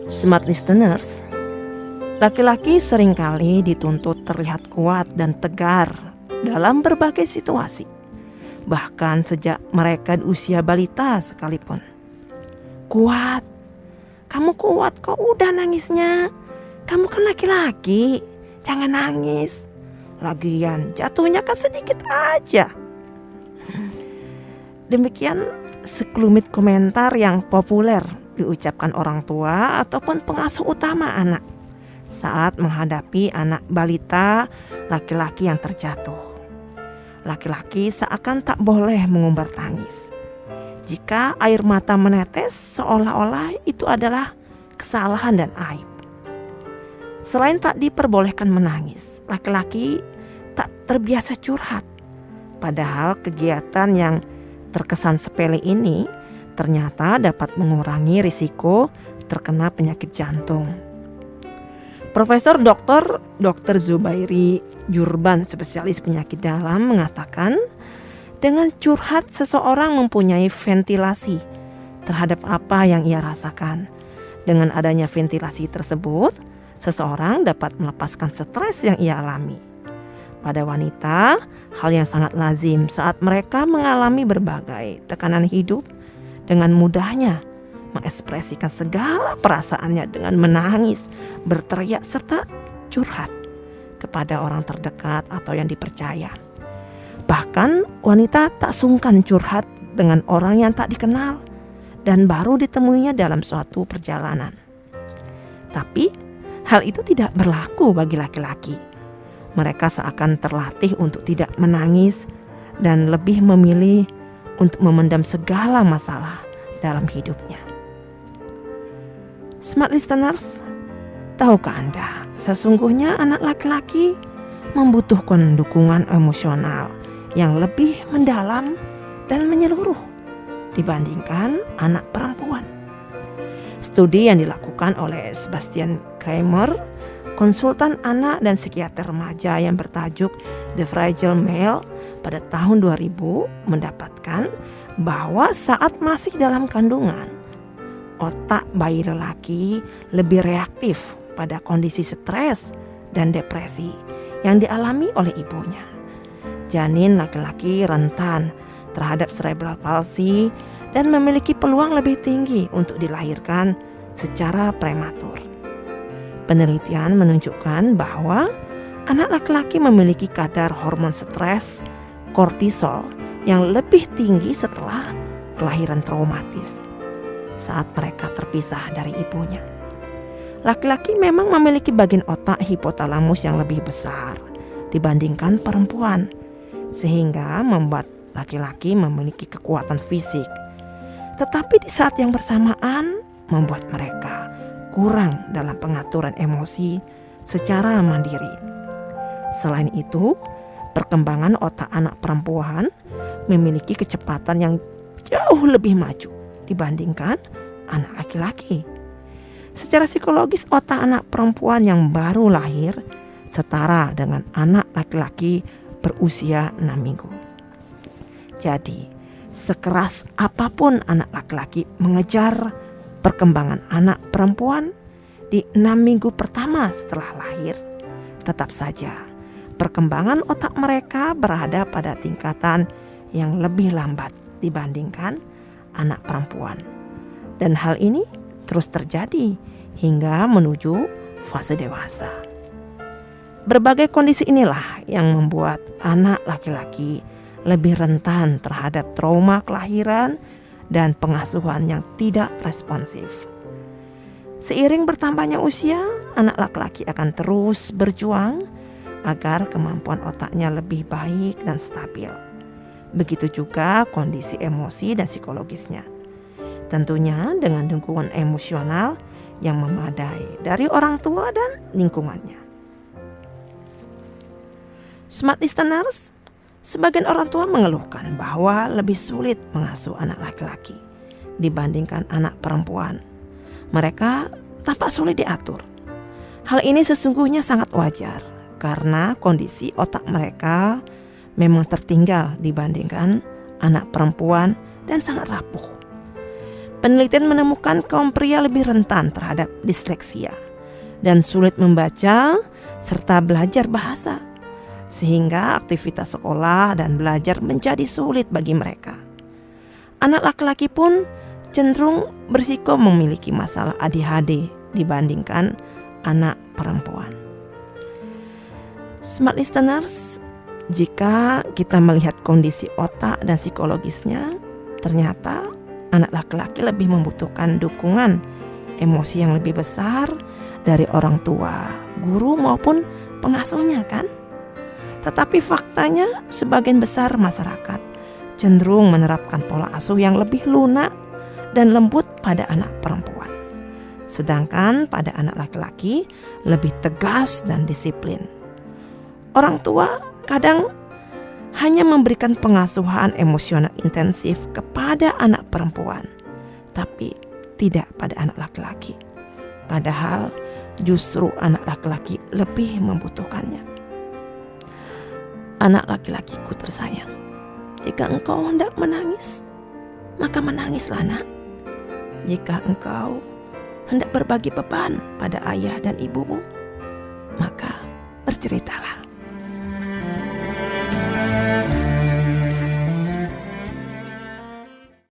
Smart listeners, laki-laki seringkali dituntut terlihat kuat dan tegar dalam berbagai situasi, bahkan sejak mereka di usia balita sekalipun. Kuat, kamu kuat kok, udah nangisnya. Kamu kan laki-laki, jangan nangis. Lagian jatuhnya kan sedikit aja. Demikian sekelumit komentar yang populer diucapkan orang tua ataupun pengasuh utama anak saat menghadapi anak balita laki-laki yang terjatuh. Laki-laki seakan tak boleh mengumbar tangis. Jika air mata menetes, seolah-olah itu adalah kesalahan dan aib. Selain tak diperbolehkan menangis, laki-laki tak terbiasa curhat. Padahal kegiatan yang terkesan sepele ini ternyata dapat mengurangi risiko terkena penyakit jantung. Profesor Dr. Zubairi Jurban, spesialis penyakit dalam, mengatakan dengan curhat seseorang mempunyai ventilasi terhadap apa yang ia rasakan. Dengan adanya ventilasi tersebut, seseorang dapat melepaskan stres yang ia alami. Pada wanita, hal yang sangat lazim saat mereka mengalami berbagai tekanan hidup, dengan mudahnya mengekspresikan segala perasaannya dengan menangis, berteriak, serta curhat kepada orang terdekat atau yang dipercaya. Bahkan wanita tak sungkan curhat dengan orang yang tak dikenal dan baru ditemuinya dalam suatu perjalanan. Tapi hal itu tidak berlaku bagi laki-laki. Mereka seakan terlatih untuk tidak menangis dan lebih memilih untuk memendam segala masalah dalam hidupnya. Smart listeners, tahukah Anda, sesungguhnya anak laki-laki membutuhkan dukungan emosional yang lebih mendalam dan menyeluruh dibandingkan anak perempuan. Studi yang dilakukan oleh Sebastian Kramer, konsultan anak dan psikiater remaja yang bertajuk The Fragile Male pada tahun 2000 mendapatkan bahwa saat masih dalam kandungan, otak bayi lelaki lebih reaktif pada kondisi stres dan depresi yang dialami oleh ibunya. Janin laki-laki rentan terhadap cerebral palsy dan memiliki peluang lebih tinggi untuk dilahirkan secara prematur. Penelitian menunjukkan bahwa anak laki-laki memiliki kadar hormon stres, kortisol, yang lebih tinggi setelah kelahiran traumatis saat mereka terpisah dari ibunya. Laki-laki memang memiliki bagian otak hipotalamus yang lebih besar dibandingkan perempuan, sehingga membuat laki-laki memiliki kekuatan fisik. Tetapi di saat yang bersamaan membuat mereka kurang dalam pengaturan emosi secara mandiri. Selain itu, perkembangan otak anak perempuan memiliki kecepatan yang jauh lebih maju dibandingkan anak laki-laki. Secara psikologis, otak anak perempuan yang baru lahir setara dengan anak laki-laki berusia 6 minggu. Jadi, sekeras apapun anak laki-laki mengejar perkembangan anak perempuan di 6 minggu pertama setelah lahir, tetap saja perkembangan otak mereka berada pada tingkatan yang lebih lambat dibandingkan anak perempuan. Dan hal ini terus terjadi hingga menuju fase dewasa. Berbagai kondisi inilah yang membuat anak laki-laki lebih rentan terhadap trauma kelahiran dan pengasuhan yang tidak responsif. Seiring bertambahnya usia, anak laki-laki akan terus berjuang agar kemampuan otaknya lebih baik dan stabil. Begitu juga kondisi emosi dan psikologisnya. Tentunya dengan dukungan emosional yang memadai dari orang tua dan lingkungannya. Smart listeners, sebagian orang tua mengeluhkan bahwa lebih sulit mengasuh anak laki-laki dibandingkan anak perempuan. Mereka tampak sulit diatur. Hal ini sesungguhnya sangat wajar karena kondisi otak mereka memang tertinggal dibandingkan anak perempuan dan sangat rapuh. Penelitian menemukan kaum pria lebih rentan terhadap disleksia dan sulit membaca serta belajar bahasa, sehingga aktivitas sekolah dan belajar menjadi sulit bagi mereka. Anak laki-laki pun cenderung berisiko memiliki masalah ADHD dibandingkan anak perempuan. Smart listeners, jika kita melihat kondisi otak dan psikologisnya, ternyata anak laki-laki lebih membutuhkan dukungan emosi yang lebih besar dari orang tua, guru maupun pengasuhnya kan? Tetapi faktanya sebagian besar masyarakat cenderung menerapkan pola asuh yang lebih lunak dan lembut pada anak perempuan. Sedangkan pada anak laki-laki lebih tegas dan disiplin. Orang tua kadang hanya memberikan pengasuhan emosional intensif kepada anak perempuan, tapi tidak pada anak laki-laki. Padahal justru anak laki-laki lebih membutuhkannya. Anak laki-lakiku tersayang, jika engkau hendak menangis, maka menangislah nak. Jika engkau hendak berbagi beban pada ayah dan ibumu, maka berceritalah.